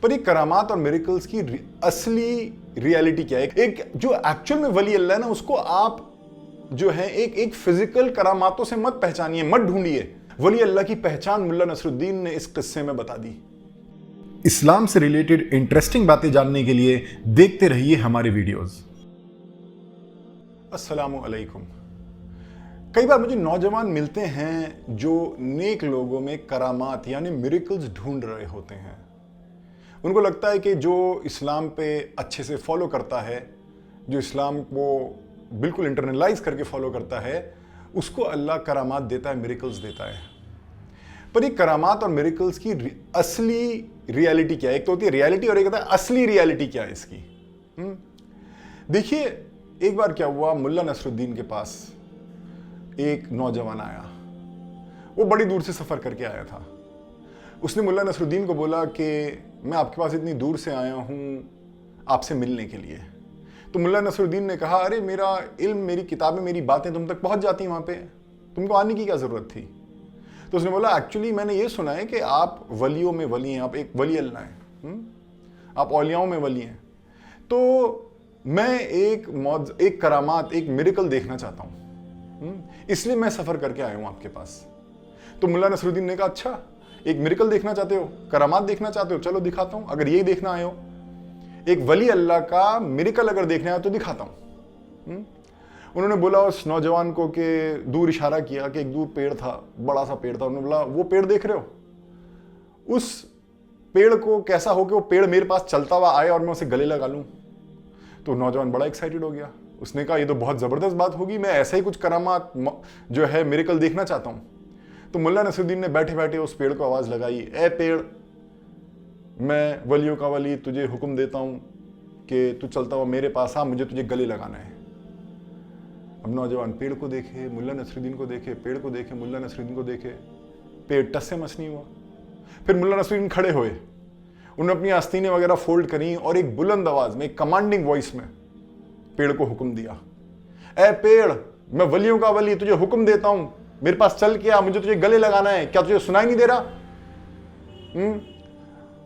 پر یہ کرامات اور میریکلز کی اصلی ریالٹی کیا ہے؟ ایک جو ایکچول میں ولی اللہ ہے نا، اس کو آپ جو ہے ایک فزیکل کراماتوں سے مت پہچانیے، مت ڈھونڈیے. ولی اللہ کی پہچان ملا نصر الدین نے اس قصے میں بتا دی. اسلام سے ریلیٹڈ انٹرسٹنگ باتیں جاننے کے لیے دیکھتے رہیے ہمارے ویڈیوز. السلام علیکم. کئی بار مجھے نوجوان ملتے ہیں جو نیک لوگوں میں کرامات یعنی میریکلز ڈھونڈ رہے ہوتے ہیں. ان کو لگتا ہے کہ جو اسلام پہ اچھے سے فالو کرتا ہے، جو اسلام کو بالکل انٹرنلائز کر کے فالو کرتا ہے، اس کو اللہ کرامات دیتا ہے، میریکلز دیتا ہے. پر یہ کرامات اور میریکلز کی اصلی ریالٹی کیا ہے؟ ایک تو ہوتی ہے ریالٹی اور ایک ہوتا ہے اصلی ریالٹی کیا ہے اس کی. دیکھیے، ایک بار کیا ہوا، ملا نصر الدین کے پاس ایک نوجوان آیا. وہ بڑی دور سے سفر کر کے آیا تھا. اس نے ملا نصر الدین کو بولا کہ میں آپ کے پاس اتنی دور سے آیا ہوں آپ سے ملنے کے لیے. تو ملا نصر الدین نے کہا، ارے میرا علم، میری کتابیں، میری باتیں تم تک پہنچ جاتی ہیں وہاں پہ، تم کو آنے کی کیا ضرورت تھی؟ تو اس نے بولا، ایکچولی میں نے یہ سنا ہے کہ آپ ولیوں میں ولی ہیں، آپ ایک ولی اللہ ہیں، آپ اولیاؤں میں ولی ہیں. تو میں ایک کرامات، ایک میریکل دیکھنا چاہتا ہوں، اس لیے میں سفر کر کے آیا ہوں آپ کے پاس. تو ملا نصر الدین نے کہا، اچھا ایک میریکل دیکھنا چاہتے ہو، کرامات دیکھنا چاہتے ہو، چلو دکھاتا ہوں. اگر یہی دیکھنا آئے ہو، ایک ولی اللہ کا میریکل اگر دیکھنا ہے تو دکھاتا ہوں. انہوں نے بولا اس نوجوان کو کہ دور اشارہ کیا کہ ایک دور پیڑ تھا، بڑا سا پیڑ تھا. انہوں نے بولا، وہ پیڑ دیکھ رہے ہو، اس پیڑ کو کیسا ہو کہ وہ پیڑ میرے پاس چلتا ہوا آئے اور میں اسے گلے لگا لوں؟ تو نوجوان بڑا ایکسائٹڈ ہو گیا. اس نے کہا، یہ تو بہت زبردست بات ہوگی، میں ایسا ہی کچھ کرامات جو ہے میریکل دیکھنا چاہتا ہوں. تو ملا نصر الدین نے بیٹھے بیٹھے اس پیڑ کو آواز لگائی، اے پیڑ، میں ولیوں کا ولی تجھے حکم دیتا ہوں کہ تو چلتا ہوا میرے پاس آ، مجھے تجھے گلے لگانا ہے. اب نوجوان پیڑ کو دیکھے، ملا نصر الدین کو دیکھے، پیڑ کو دیکھے، ملا نصر الدین کو دیکھے، پیڑ ٹس سے مس نہیں ہوا. پھر ملا نصر الدین کھڑے ہوئے، انہوں نے اپنی آستینیں وغیرہ فولڈ کریں اور ایک بلند آواز میں، ایک کمانڈنگ وائس میں پیڑ کو حکم دیا، اے پیڑ، میں ولیوں کا ولی تجھے حکم دیتا ہوں، میرے پاس چل کے آ، مجھے تجھے گلے لگانا ہے، کیا تجھے سنائی نہیں دے رہا؟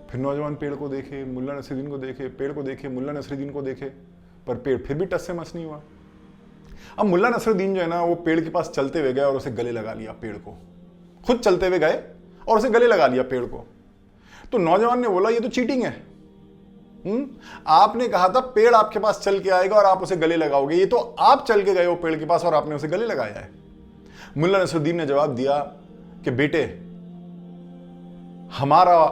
پھر نوجوان پیڑ کو دیکھے، ملا نصر الدین کو دیکھے، پیڑ کو دیکھے، ملا نصر الدین کو دیکھے، پر پیڑ پھر بھی ٹس سے مس نہیں ہوا. اب ملا نصر الدین جو ہے نا، وہ پیڑ کے پاس چلتے ہوئے گئے اور اسے گلے لگا لیا. پیڑ کو خود چلتے ہوئے گئے اور اسے گلے لگا لیا پیڑ کو. تو نوجوان نے بولا، یہ تو چیٹنگ ہے. آپ نے کہا تھا پیڑ آپ کے پاس چل کے آئے گا اور آپ اسے گلے لگاؤ گے، یہ تو آپ چل کے گئے ہو پیڑ کے پاس اور آپ نے اسے گلے لگایا ہے. ملا نصر الدین نے جواب دیا کہ بیٹے، ہمارا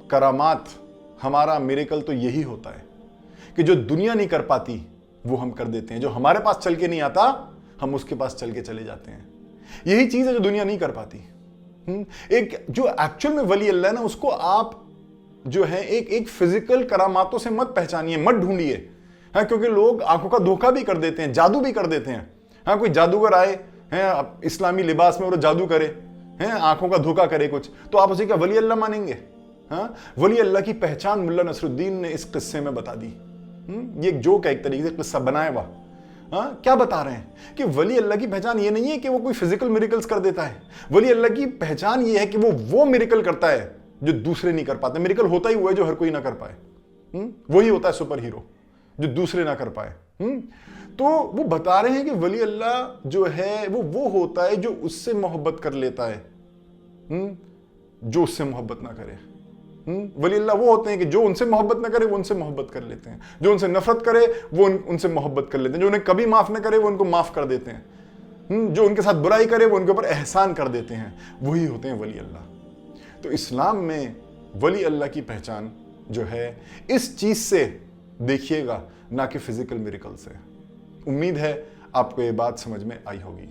کرامات، ہمارا میریکل تو یہی ہوتا ہے کہ جو دنیا نہیں کر پاتی وہ ہم کر دیتے ہیں، جو ہمارے پاس چل کے نہیں آتا ہم اس کے پاس چل کے چلے جاتے ہیں. یہی چیز ہے جو دنیا نہیں کر پاتی. ایک جو ایکچول میں ولی اللہ ہے نا، اس کو آپ جو ہے ایک فزیکل کراماتوں سے مت پہچانیے، مت ڈھونڈیے. ہاں، کیونکہ لوگ آنکھوں کا دھوکہ بھی کر دیتے ہیں، جادو بھی کر دیتے ہیں. ہاں، کوئی جادوگر آئے ہیں اسلامی لباس میں اور جادو کرے، آنکھوں کا دھوکہ کرے کچھ، تو آپ اسے کیا ولی اللہ مانیں گے؟ ہاں، ولی اللہ کی پہچان ملا نصر الدین نے اس قصے میں بتا دی. یہ ایک جوک ہے، ایک طریقے سے قصہ بنایا ہوا. کیا بتا رہے ہیں کہ ولی اللہ کی پہچان یہ نہیں ہے کہ وہ کوئی فزیکل میریکلز کر دیتا ہے. ولی اللہ کی پہچان یہ ہے کہ وہ میریکل کرتا ہے جو دوسرے نہیں کر پاتے. میریکل ہوتا ہی ہوا ہے جو ہر کوئی نہ کر پائے. وہی ہوتا ہے سپر ہیرو جو دوسرے نہ کر پائے. تو وہ بتا رہے ہیں کہ ولی اللہ جو ہے وہ ہوتا ہے جو اس سے محبت کر لیتا ہے، جو اس سے محبت نہ کرے. ولی اللہ وہ ہوتے ہیں کہ جو ان سے محبت نہ کرے وہ ان سے محبت کر لیتے ہیں، جو ان سے نفرت کرے وہ ان سے محبت کر لیتے ہیں، جو انہیں کبھی معاف نہ کرے وہ ان کو معاف کر دیتے ہیں، جو ان کے ساتھ برائی کرے وہ ان کے اوپر احسان کر دیتے ہیں. وہی ہوتے ہیں ولی اللہ. تو اسلام میں ولی اللہ کی پہچان جو ہے اس چیز سے دیکھیے گا، نہ کہ فزیکل میریکل سے. امید ہے آپ کو یہ بات سمجھ میں آئی ہوگی.